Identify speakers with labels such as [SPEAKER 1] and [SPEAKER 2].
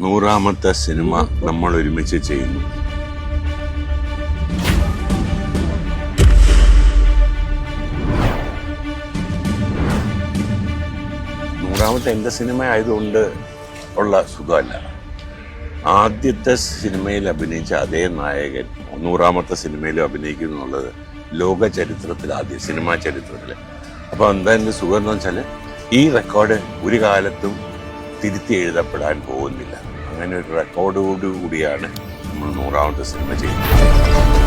[SPEAKER 1] 100ാമത്തെ cinema നമ്മൾ ഒരുമിച്ച് ചെയ്യുന്നു. നൂറാമത്തെ എൻ്റെ സിനിമ ആയതുകൊണ്ട് ഉള്ള സുഖമല്ല. ആദ്യത്തെ സിനിമയിൽ അഭിനയിച്ച അതേ നായകൻ 100ാമത്തെ സിനിമയിലും അഭിനയിക്കുന്നു എന്നുള്ളത് ലോക ചരിത്രത്തിൽ ആദ്യം, സിനിമാ ചരിത്രത്തിൽ. അപ്പോൾ എന്താ എൻ്റെ സുഖം എന്ന് വെച്ചാൽ ഈ റെക്കോർഡ് ഒരു കാലത്തും തിരുത്തി എഴുതപ്പെടാൻ പോകുന്നില്ല. അങ്ങനെ ഒരു റെക്കോർഡോടുകൂടിയാണ് നമ്മൾ 100ാമത്തെ സിനിമ ചെയ്യുന്നത്.